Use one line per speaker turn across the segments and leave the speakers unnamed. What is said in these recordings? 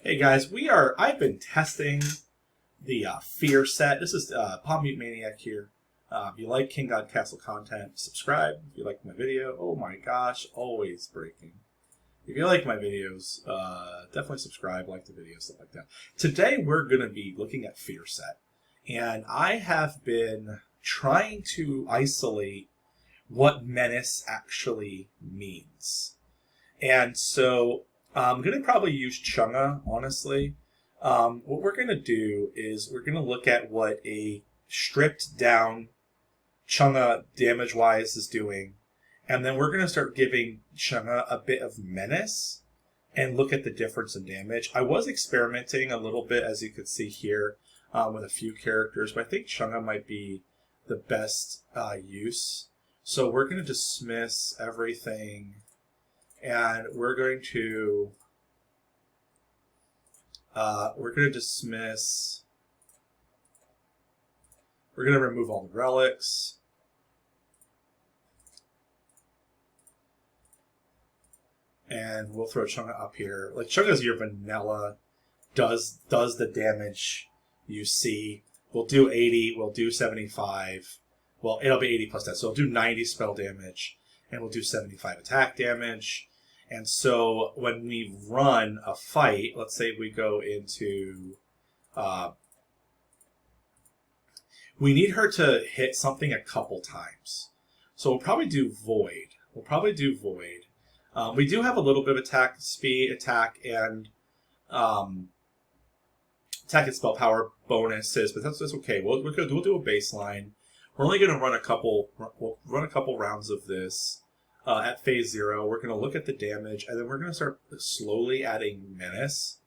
Hey guys, I've been testing the Fear set. This is Palm Mute Maniac here. If you like King God Castle content, subscribe. If you like my video, oh my gosh, always breaking. If you like my videos, definitely subscribe, like the video, stuff like that. Today we're going to be looking at Fear set. And I have been trying to isolate what menace actually means. And so I'm going to probably use Chunga, honestly. What we're going to do is we're going to look at what a stripped down Chunga damage-wise is doing. And then we're going to start giving Chunga a bit of menace and look at the difference in damage. I was experimenting a little bit, as you can see here, with a few characters. But I think Chunga might be the best use. So we're going to dismiss everything. And we're going to dismiss. We're going to remove all the relics. And we'll throw Chunga up here. Like Chunga's your vanilla, does the damage you see. We'll do 80. We'll do 75. Well, it'll be 80 plus that. So we'll do 90 spell damage, and we'll do 75 attack damage. And so when we run a fight, let's say we go into, we need her to hit something a couple times. So we'll probably do Void. We do have a little bit of attack speed, attack and spell power bonuses, but that's okay. We'll do a baseline. We're only going to run we'll run a couple rounds of this. At phase 0, we're going to look at the damage, and then we're going to start slowly adding menace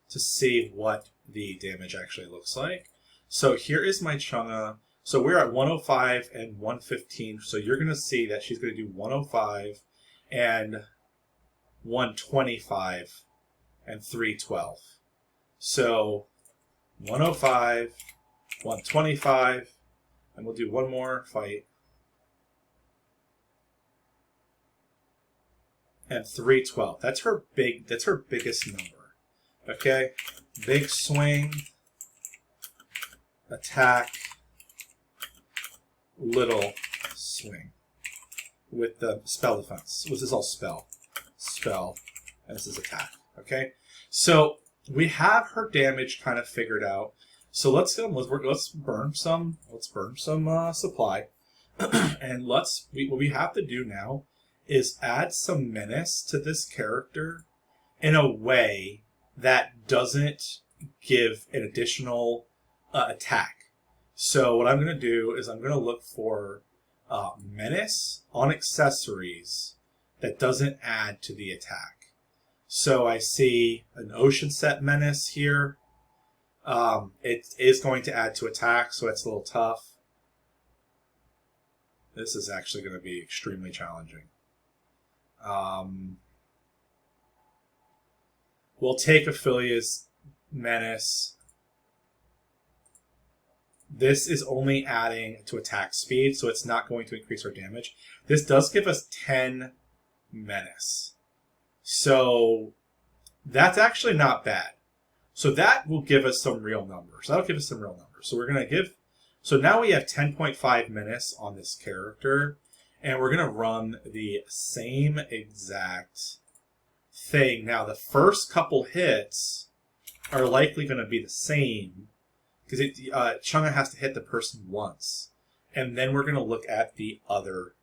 to see what the damage actually looks like. So here is my Chunga. So we're at 105 and 115. So you're going to see that she's going to do 105 and 125 and 312. So 105, 125, and we'll do one more fight. And 312. That's her biggest number. Okay? Big swing. Attack. Little swing. With the spell defense. This is all spell. Spell. And this is attack. Okay? So we have her damage kind of figured out. So let's burn some supply. And what we have to do now is add some menace to this character in a way that doesn't give an additional attack. So what I'm going to do is I'm going to look for menace on accessories that doesn't add to the attack. So I see an ocean set menace here. It is going to add to attack, so it's a little tough. This is actually going to be extremely challenging. We'll take Ophelia's menace. This is only adding to attack speed, so it's not going to increase our damage. This does give us 10 menace. So that's actually not bad. So that will give us some real numbers. So we're going to give... So now we have 10.5 menace on this character. And we're going to run the same exact thing. Now, the first couple hits are likely going to be the same because Chunga has to hit the person once. And then we're going to look at the other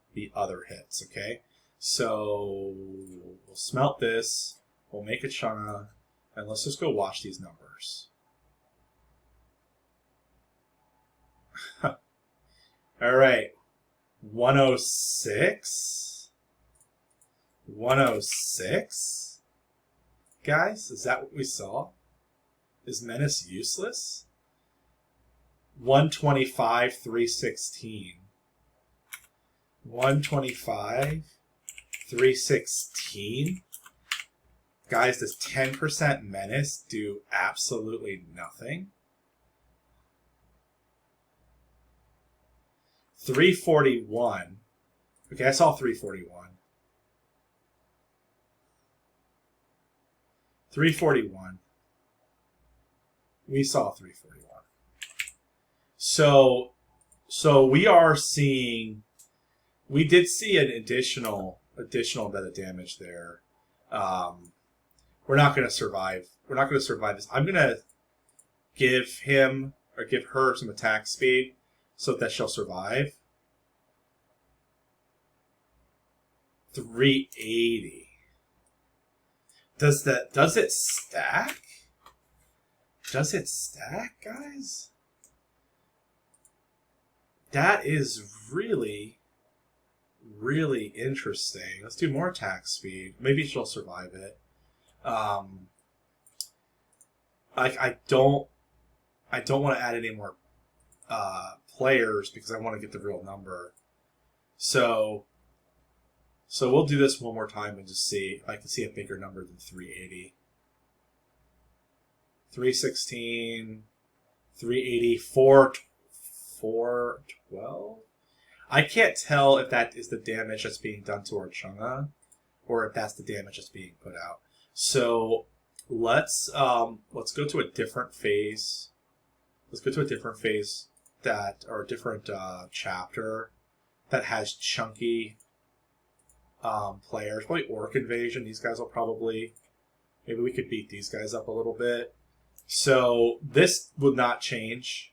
hits, okay? So we'll smelt this. We'll make a Chunga. And let's just go watch these numbers. All right. 106? 106? Guys, is that what we saw? Is menace useless? 125, 316. 125, 316? Guys, does 10% menace do absolutely nothing? 341. Okay, I saw 341. 341. We saw 341. So we are seeing. We did see an additional bit of damage there. We're not going to survive. We're not going to survive this. I'm going to give him or give her some attack speed so that she'll survive. 380. Does it stack? Does it stack, guys? That is really, really interesting. Let's do more attack speed. Maybe she'll survive it. I don't want to add any more players because I want to get the real number. So we'll do this one more time and just see if I can see a bigger number than 380. 316, 380, 412. I can't tell if that is the damage that's being done to our Chang'e or if that's the damage that's being put out. So let's go to a different phase. Let's go to a different phase or a different chapter that has chunky players. Probably Orc Invasion. These guys will probably. Maybe we could beat these guys up a little bit. So this would not change.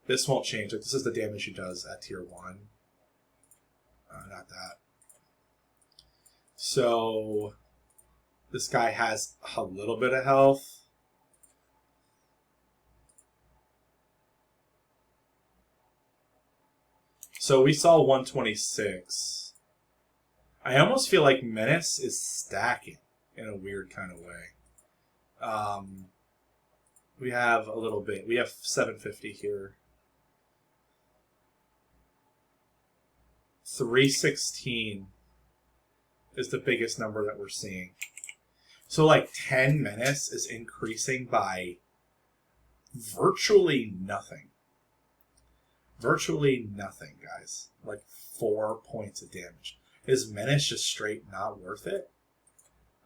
This won't change. This is the damage he does at tier 1. Not that. So this guy has a little bit of health. So we saw 126. I almost feel like Menace is stacking in a weird kind of way. We have a little bit. We have 750 here. 316 is the biggest number that we're seeing. So like 10 Menace is increasing by virtually nothing. Virtually nothing, guys. Like 4 points of damage. Is Menace just straight not worth it?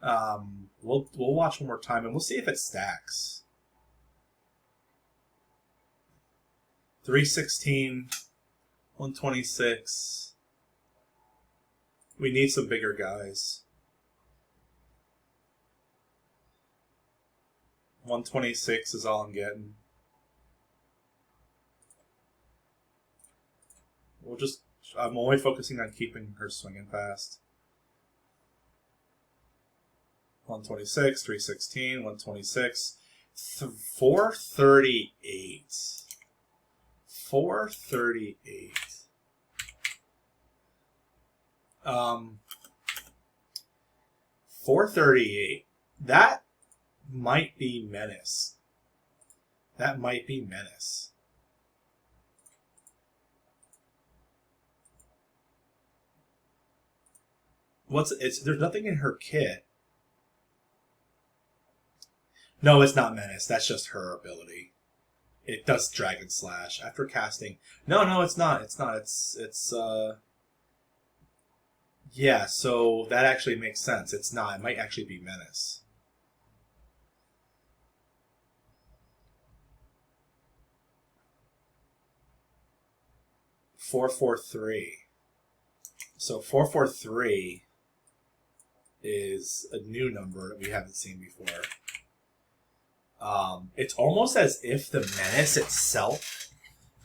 We'll watch one more time and we'll see if it stacks. 316, 126. We need some bigger guys. 126 is all I'm getting. I'm only focusing on keeping her swinging fast. 126, 316, 126, 438. 438. 438. That might be Menace. That might be Menace. There's nothing in her kit. No, it's not Menace. That's just her ability. It does Dragon Slash after casting. No, it's not. It's not. Yeah, so that actually makes sense. It's not. It might actually be Menace. .443. So 443 is a new number that we haven't seen before. It's almost as if the Menace itself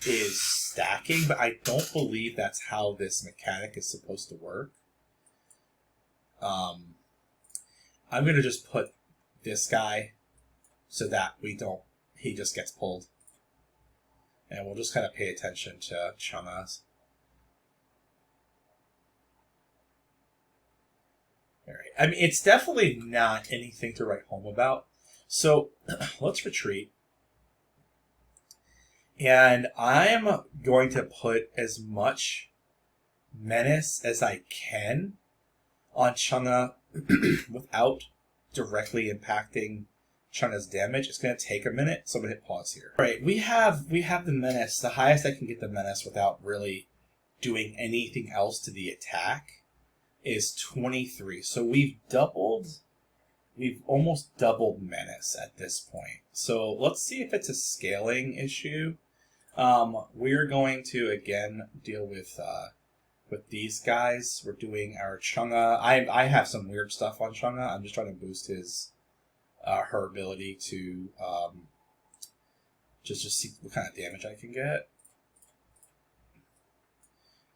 is stacking, but I don't believe that's how this mechanic is supposed to work. I'm going to just put this guy so that he just gets pulled. And we'll just kind of pay attention to Chang'e's. Alright, I mean, it's definitely not anything to write home about. So, let's retreat. And I'm going to put as much Menace as I can on Chang'e without directly impacting Chang'e's damage. It's going to take a minute, so I'm going to hit pause here. Alright, we have the Menace. The highest I can get the Menace without really doing anything else to the attack is 23. So we've doubled we've almost doubled menace at this point. So let's see if it's a scaling issue. We're going to again deal with these guys. We're doing our Chunga. I have some weird stuff on Chunga. I'm just trying to boost his her ability to just see what kind of damage I can get.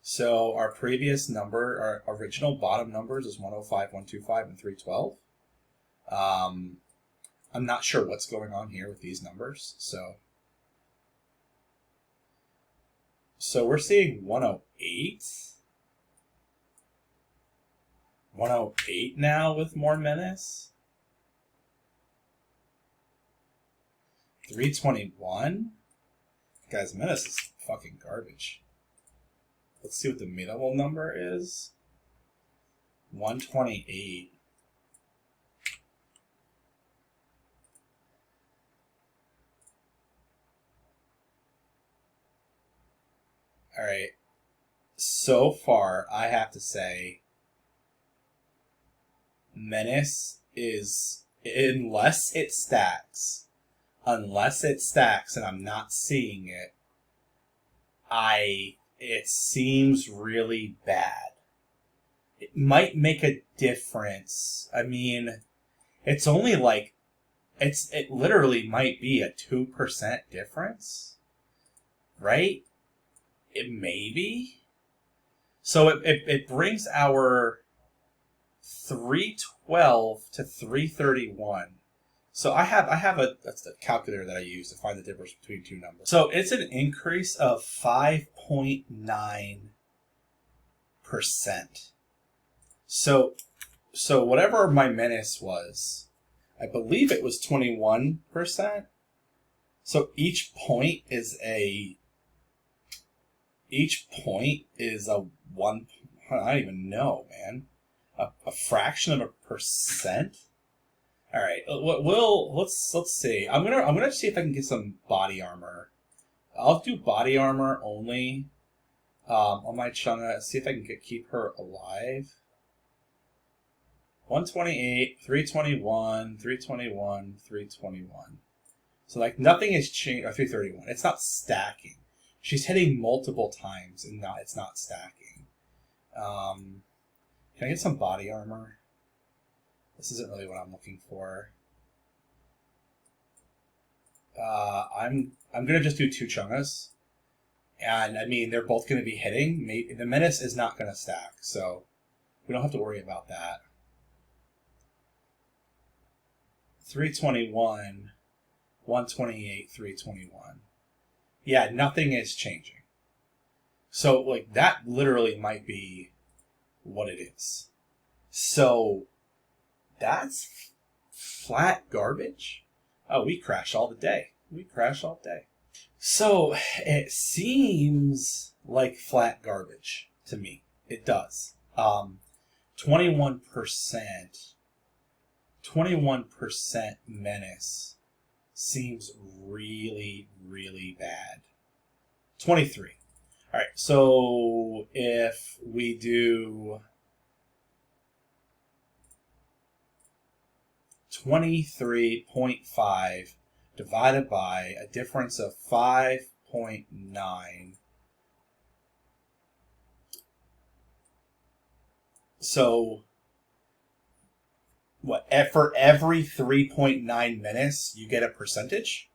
So our previous number, our original bottom numbers is 105, 125, and 312. I'm not sure what's going on here with these numbers. So we're seeing 108. 108 now with more menace. 321. Guys, menace is fucking garbage. Let's see what the minimal number is. 128. Alright. So far, I have to say, menace is, unless it stacks, and I'm not seeing it, it seems really bad. It might make a difference. I mean, it's only like, it literally might be a 2% difference, right? It may be. So it brings our 312 to 331. So I have that's the calculator that I use to find the difference between two numbers. So it's an increase of 5.9%. So whatever my menace was, I believe it was 21%. So each point is a one. I don't even know, man. A fraction of a percent. All right. Let's see. I'm gonna see if I can get some body armor. I'll do body armor only on my Chunga. See if I can keep her alive. 128, 321, 321, 321. So like nothing is changed. Or 331. It's not stacking. She's hitting multiple times and it's not stacking. Can I get some body armor? This isn't really what I'm looking for. I'm gonna just do 2 Chungas. And I mean they're both gonna be hitting. Maybe the menace is not gonna stack, so we don't have to worry about that. 321, 128, 321. Yeah, nothing is changing. So, like, that literally might be what it is. So, that's flat garbage? Oh, we crash all the day. So, it seems like flat garbage to me. It does. 21% menace seems really, really bad. 23. All right, so if we do 23.5 divided by a difference of 5.9. So what, for every 3.9 menace, you get a percentage?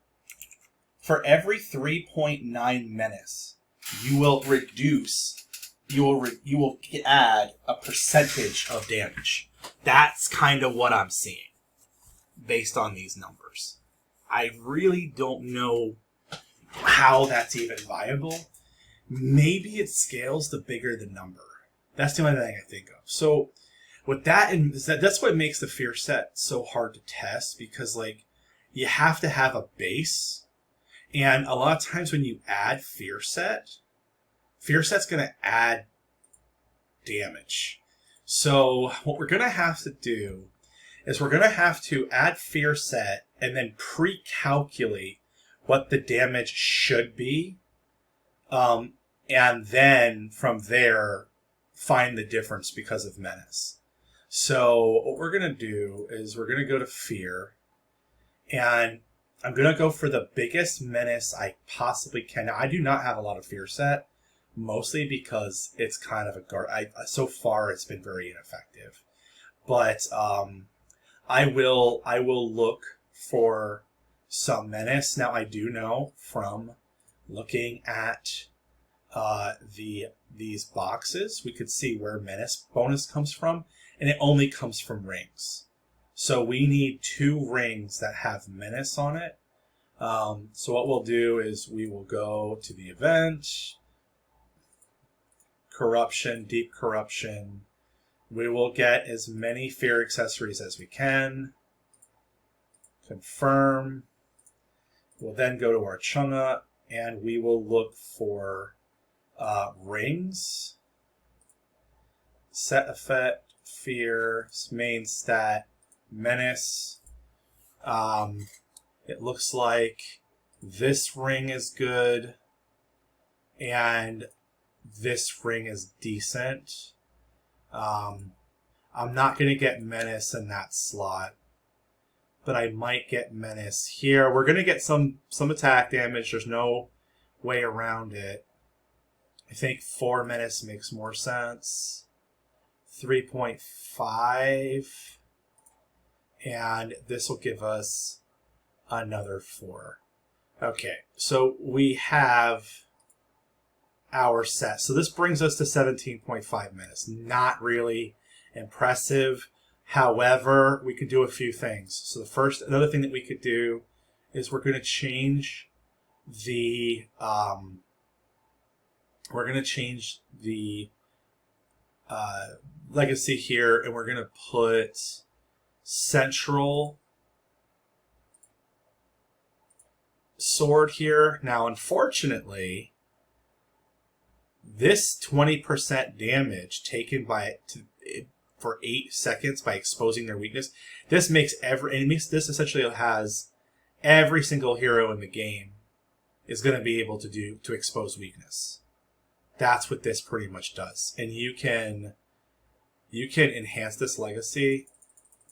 For every 3.9 menace, you will add a percentage of damage. That's kind of what I'm seeing based on these numbers. I really don't know how that's even viable. Maybe it scales the bigger the number. That's the only thing I think of. So with that, that's what makes the fear set so hard to test, because like you have to have a base, and a lot of times when you add fear set's going to add damage. So what we're going to have to do is we're going to have to add fear set and then pre-calculate what the damage should be, and then from there find the difference because of menace. So what we're going to do is we're going to go to fear, and I'm going to go for the biggest menace I possibly can. Now, I do not have a lot of fear set, mostly because it's kind of so far it's been very ineffective. But I will look for some menace. Now, I do know from looking at these boxes, we could see where menace bonus comes from, and it only comes from rings. So we need 2 rings that have menace on it. So what we'll do is we will go to the event, corruption, deep corruption. We will get as many fear accessories as we can. Confirm. We'll then go to our chunga, and we will look for rings. Set effect, fear, main stat, menace. It looks like this ring is good, and this ring is decent. I'm not going to get menace in that slot, but I might get menace here. We're going to get some attack damage. There's no way around it. I think 4 menace makes more sense. 3.5. And this will give us another 4. Okay, so we have our set. So this brings us to 17.5 menace. Not really impressive. However, we could do a few things. So another thing that we could do is we're going to change the legacy here, and we're going to put central sword here. Now, unfortunately, this 20% damage taken for 8 seconds by exposing their weakness, this essentially has every single hero in the game is going to be able to expose weakness. That's what this pretty much does. And you can enhance this legacy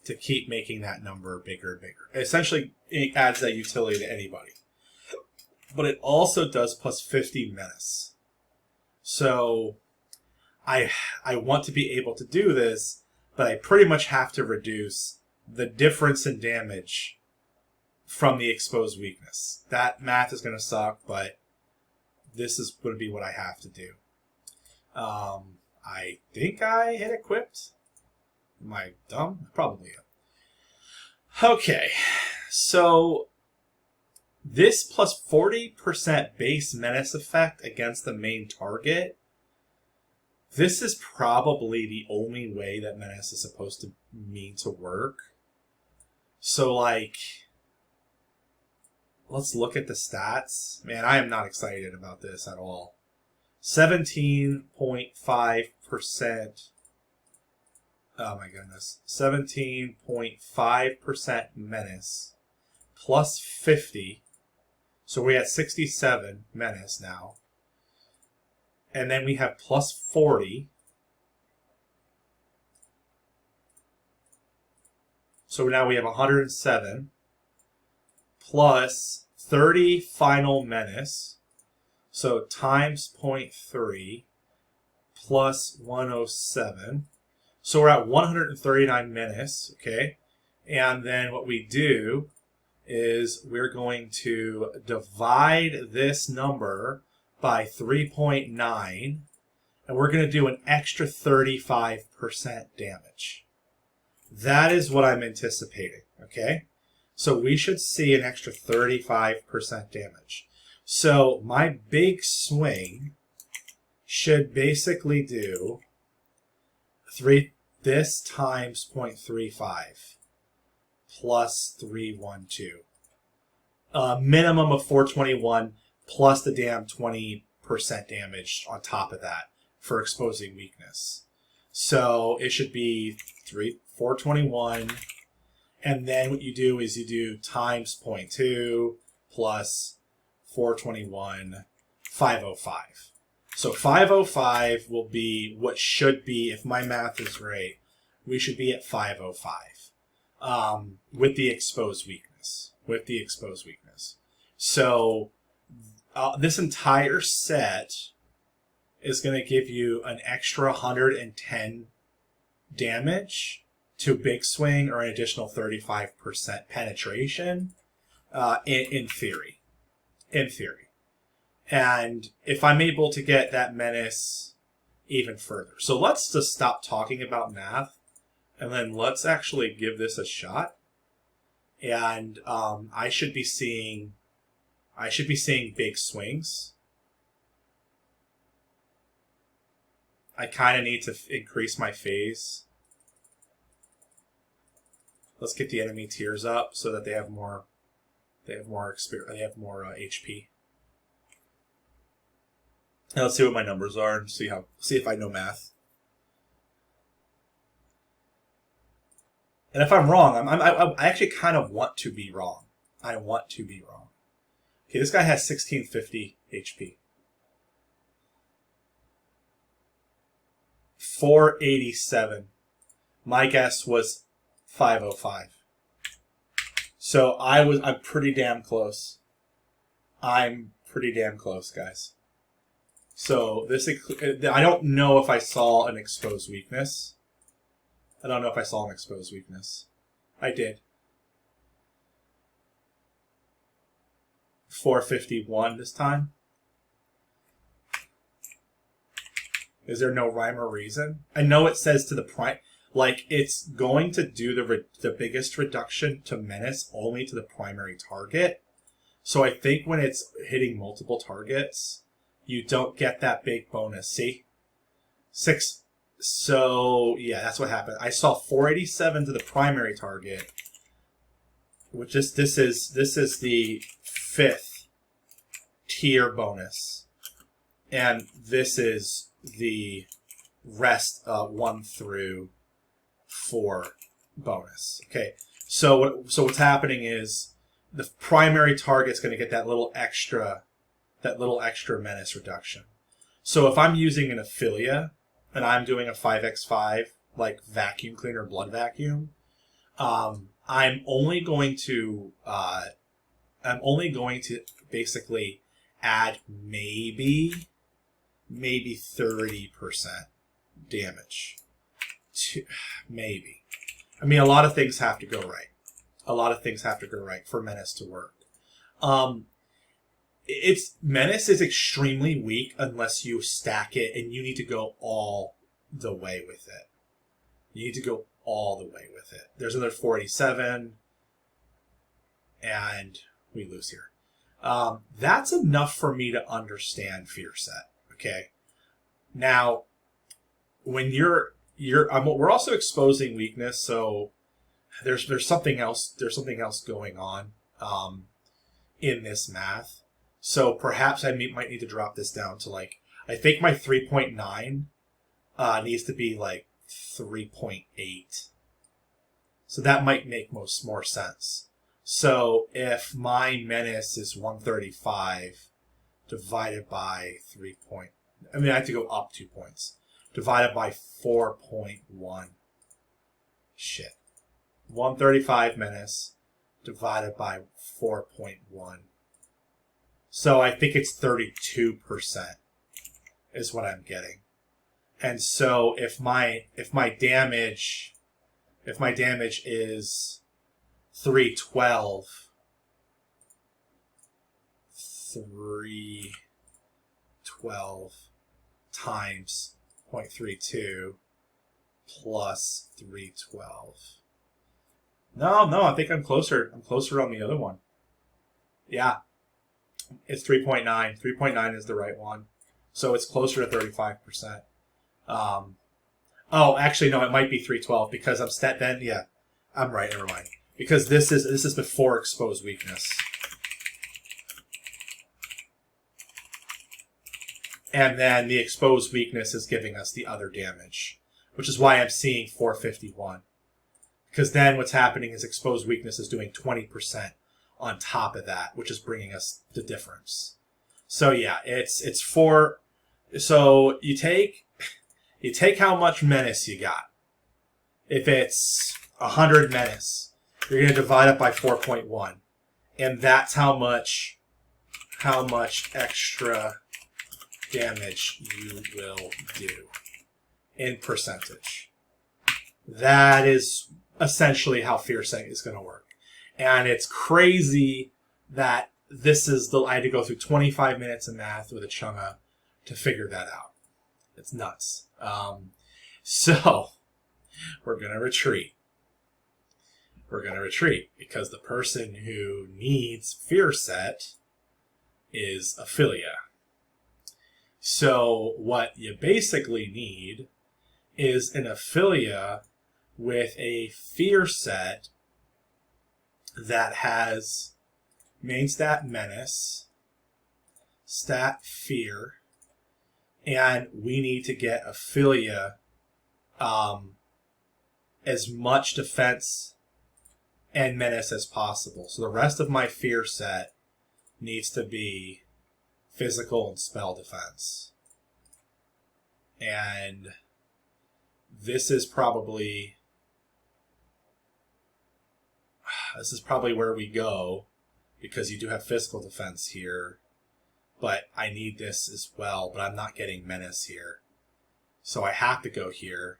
to keep making that number bigger and bigger. Essentially, it adds that utility to anybody. But it also does plus 50 menace. So I want to be able to do this, but I pretty much have to reduce the difference in damage from the exposed weakness. That math is going to suck, but this is going to be what I have to do. I think I hit equipped. Am I dumb? Probably am. Okay, so this plus 40% base menace effect against the main target, this is probably the only way that menace is supposed to mean to work. So, like, let's look at the stats. Man, I am not excited about this at all. 17.5%. Oh my goodness. 17.5% menace. Plus 50. So we're at 67 menace now. And then we have plus 40. So now we have 107. Plus 30 final menace. So times 0.3 plus 107. So we're at 139 menace, okay? And then what we do is we're going to divide this number by 3.9, and we're going to do an extra 35% damage. That is what I'm anticipating, okay? So we should see an extra 35% damage. So my big swing should basically do this times 0.35 plus 312. A minimum of 421 plus the damn 20% damage on top of that for exposing weakness. So it should be 421, and then what you do is you do times 0.2 plus 421, 505. So 505 will be what should be, if my math is right, we should be at 505 with the exposed weakness. So this entire set is going to give you an extra 110 damage to big swing, or an additional 35% penetration in theory. And if I'm able to get that menace even further. So let's just stop talking about math, and then let's actually give this a shot. And I should be seeing big swings. I kind of need to increase my phase. Let's get the enemy tiers up so that they have more experience. They have more HP. Now let's see what my numbers are and see if I know math. And if I'm wrong, I actually kind of want to be wrong. I want to be wrong. Okay, this guy has 1650 HP. 487. My guess was 505. So I'm pretty damn close. I'm pretty damn close, guys. So I don't know if I saw an exposed weakness. I did. 451 this time. Is there no rhyme or reason? I know it says to the prime, like it's going to do the biggest reduction to menace only to the primary target. So I think when it's hitting multiple targets, you don't get that big bonus. See? 6. So yeah, that's what happened. I saw 487 to the primary target, which is this is the 5th tier bonus, and this is the rest 1 through 4 bonus. Okay, so what's happening is the primary target's going to get that little extra menace reduction. So if I'm using an affiliate and I'm doing a 5x5 like vacuum cleaner, blood vacuum, I'm only going to basically add maybe 30% damage. Maybe. I mean, a lot of things have to go right. For menace to work. Menace is extremely weak unless you stack it, and you need to go all the way with it. There's another 487, and we lose here. That's enough for me to understand fear set. Okay. Now, when we're also exposing weakness, so there's something else going on in this math. So perhaps I might need to drop this down to like, I think my 3.9 needs to be like 3.8. So that might make more sense. So if my menace is 135 divided by I have to go up 2 points. Divided by 4.1. Shit. 135 menace divided by 4.1. So I think it's 32% is what I'm getting. And so if my damage is 312 times 0.32 plus 312. No, I think I'm closer. I'm closer on the other one. Yeah. It's 3.9. 3.9 is the right one. So it's closer to 35%. Oh, actually, no, it might be 312 because I'm right, never mind. Because this is before exposed weakness. And then the exposed weakness is giving us the other damage, which is why I'm seeing 451. Because then what's happening is exposed weakness is doing 20% on top of that, which is bringing us the difference. So yeah, it's 4. So you take how much menace you got, if it's 100 menace, you're going to divide it by 4.1. And that's how much extra damage you will do in percentage. That is essentially how fear setting is going to work. And it's crazy that I had to go through 25 minutes of math with a chunga to figure that out. It's nuts. So we're going to retreat. We're going to retreat because the person who needs fear set is Ophelia. So what you basically need is an Ophelia with a fear set that has main stat menace, stat fear, and we need to get Ophelia as much defense and menace as possible. So the rest of my fear set needs to be physical and spell defense. And this is probably where we go, because you do have physical defense here, but I need this as well, but I'm not getting menace here. So I have to go here,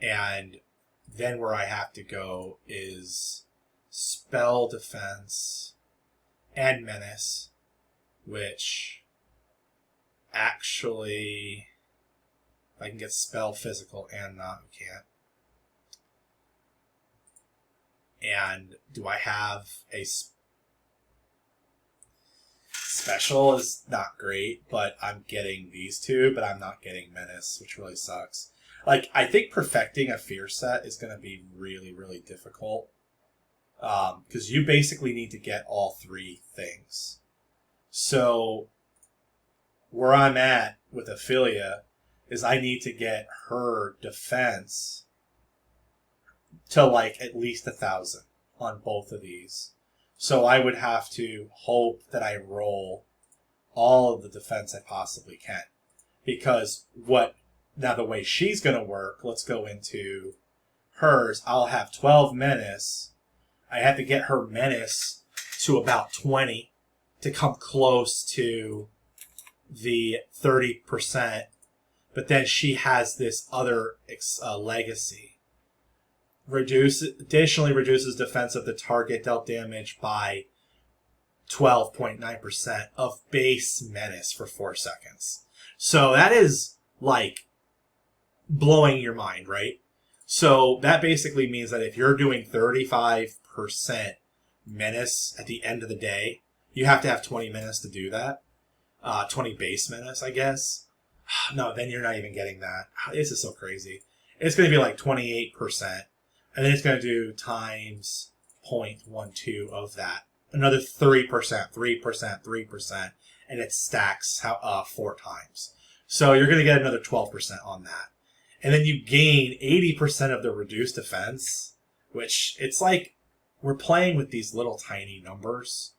and then where I have to go is spell defense and menace, which actually, I can get spell, physical, and not, we can't. And do I have a special? Is not great, but I'm getting these two, but I'm not getting menace, which really sucks. Like, I think perfecting a fear set is going to be really, really difficult. Because you basically need to get all three things. So, where I'm at with Ophelia is I need to get her defense to like at least 1,000 on both of these. So I would have to hope that I roll all of the defense I possibly can. Because now the way she's going to work, let's go into hers. I'll have 12 menace. I have to get her menace to about 20 to come close to the 30%. But then she has this other legacy. Additionally reduces defense of the target dealt damage by 12.9% of base menace for 4 seconds. So that is like blowing your mind, right? So that basically means that if you're doing 35% menace at the end of the day, you have to have 20 menace to do that. 20 base menace, I guess. No, then you're not even getting that. This is so crazy. It's going to be like 28%. And then it's going to do times 0.12 of that. Another 3%, 3%. And it stacks 4 times. So you're going to get another 12% on that. And then you gain 80% of the reduced defense, which it's like we're playing with these little tiny numbers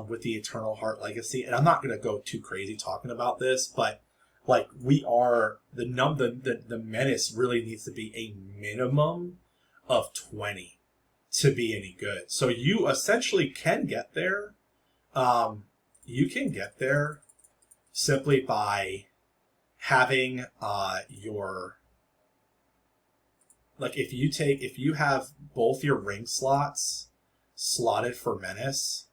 with the Eternal Heart Legacy. And I'm not going to go too crazy talking about this, but like we are, the menace really needs to be a minimum of 20 to be any good. So you essentially can get there. You can get there simply by having your, like if you have both your ring slots slotted for menace,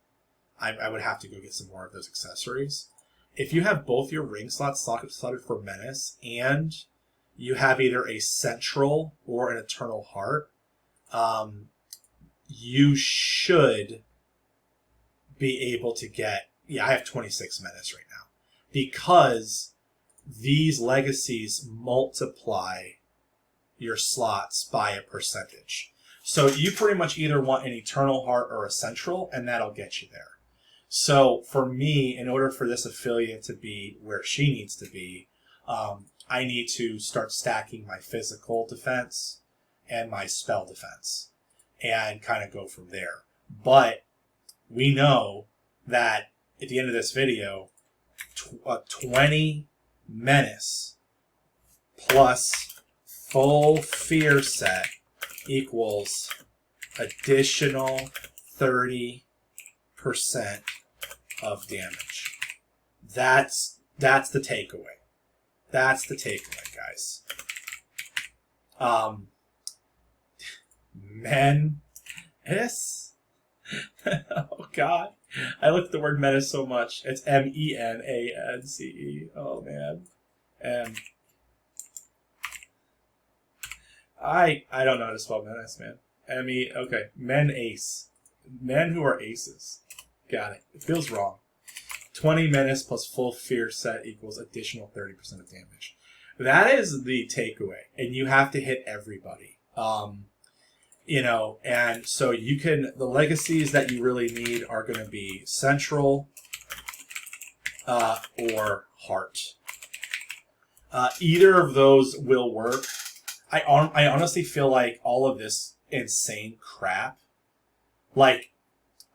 I would have to go get some more of those accessories. If you have both your ring slots slotted for menace and you have either a central or an Eternal Heart, you should be able to get, I have 26 menace right now, because these legacies multiply your slots by a percentage. So you pretty much either want an Eternal Heart or a central, and that'll get you there. So for me, in order for this affiliate to be where she needs to be, I need to start stacking my physical defense and my spell defense and kind of go from there. But we know that at the end of this video, 20 menace plus full fear set equals additional 30% of damage. That's the takeaway. That's the takeaway, guys. Menace? Oh, God. I looked at the word menace so much. It's MENANCE. Oh, man. I don't know how to spell menace, man. Okay. Menace. Men who are aces. Got it. It feels wrong. 20 menace plus full fear set equals additional 30% of damage. That is the takeaway. And you have to hit everybody. And so you can, the legacies that you really need are going to be Central or Heart. Either of those will work. I honestly feel like all of this insane crap, like,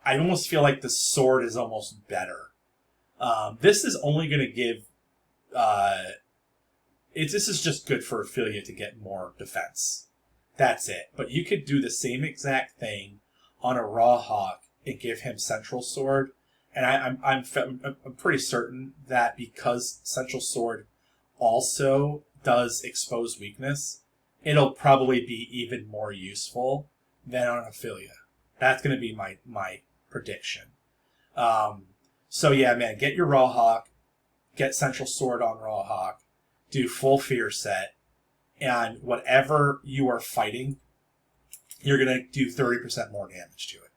I almost feel like the sword is almost better. This is only going to give, this is just good for affiliate to get more defense. That's it. But you could do the same exact thing on a Raw Hawk and give him Central Sword. And I'm pretty certain that because Central Sword also does expose weakness, it'll probably be even more useful than on Affiliate. That's going to be my prediction. So yeah, man, get your Raw Hawk, get Central Sword on Raw Hawk, do full fear set, and whatever you are fighting, you're going to do 30% more damage to it.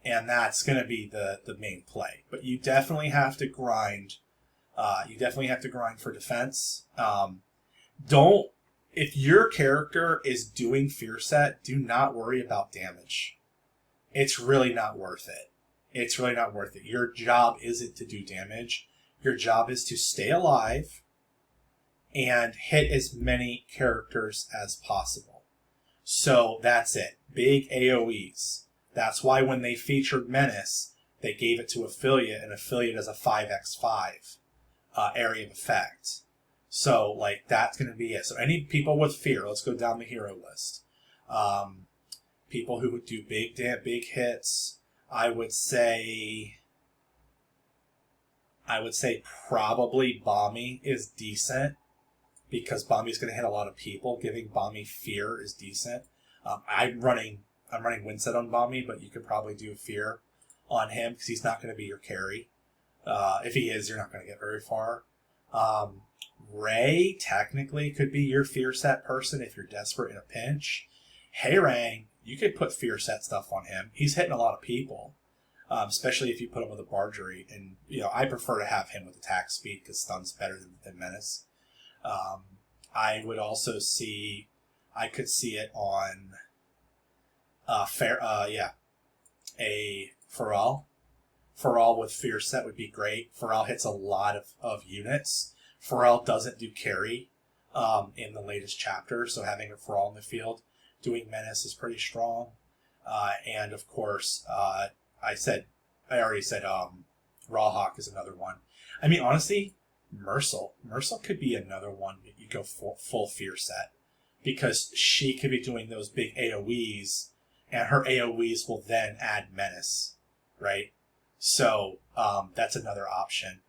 And that's going to be the main play. But you definitely have to grind. You definitely have to grind for defense. If your character is doing fear set, do not worry about damage. It's really not worth it. It's really not worth it. Your job isn't to do damage. Your job is to stay alive and hit as many characters as possible. So that's it. Big AoEs. That's why when they featured Menace, they gave it to Affiliate, and Affiliate is a 5x5 area of effect. So, like, that's going to be it. So any people with fear, let's go down the hero list. People who would do big hits, I would say probably Bommy is decent, because Bommy's going to hit a lot of people. Giving Bommy fear is decent. I'm running Windset on Bommy, but you could probably do fear on him because he's not going to be your carry. If he is, you're not going to get very far. Ray technically could be your fear set person if you're desperate in a pinch. Hayrang, you could put fear set stuff on him. He's hitting a lot of people, especially if you put him with a Bargery. And I prefer to have him with attack speed because stun's better than Menace. I would also I could see it on a Pharrell. Pharrell with fear set would be great. Pharrell hits a lot of units. Pharrell doesn't do carry in the latest chapter, so having a Pharrell in the field doing Menace is pretty strong. And of course, I already said Raw Hawk is another one. I mean, honestly, Mercil could be another one that you go full fear set, because she could be doing those big AoEs, and her AoEs will then add Menace, right? So that's another option.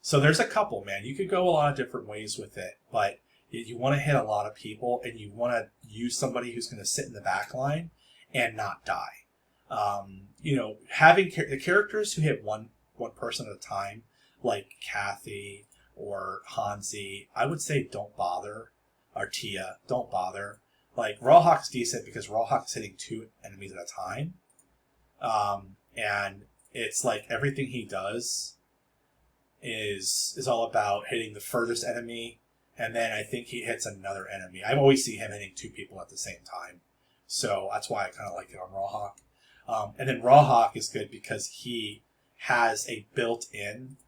So there's a couple, man. You could go a lot of different ways with it, but you want to hit a lot of people, and you want to use somebody who's going to sit in the back line and not die. Having the characters who hit one person at a time, like Kathy or Hansi, I would say don't bother. Or Tia, don't bother. Like, Rawhawk's decent because Rawhawk's hitting 2 enemies at a time. And it's like everything he does is all about hitting the furthest enemy, and then I think he hits another enemy. I always see him hitting 2 people at the same time. So that's why I kind of like it on Rawhawk. And then Rawhawk is good because he has a built-in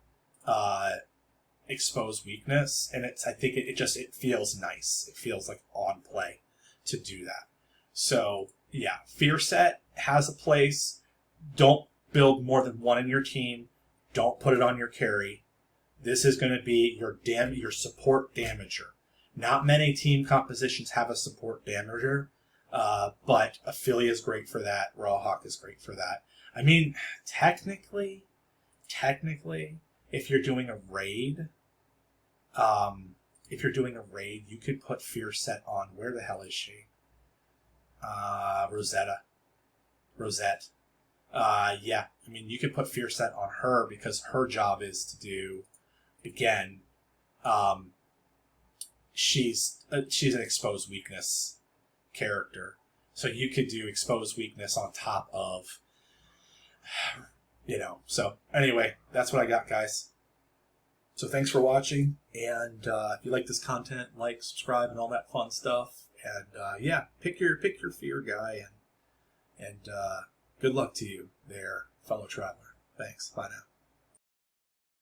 exposed weakness, and I think it feels nice. It feels like on play to do that. So yeah, fear set has a place. Don't build more than 1 in your team. Don't put it on your carry. This is going to be your support damager. Not many team compositions have a support damager, but Ophelia is great for that. Rawhawk is great for that. I mean, technically, if you're doing a raid, you could put Fear Set on. Where the hell is she? Rosette. Yeah, I mean, you could put Fear Set on her because her job is to do, again, she's an exposed weakness character. So you could do exposed weakness on top of, So anyway, that's what I got, guys. So thanks for watching, and if you like this content, like, subscribe, and all that fun stuff. And yeah, pick your fear guy, and good luck to you there, fellow traveler. Thanks. Bye now.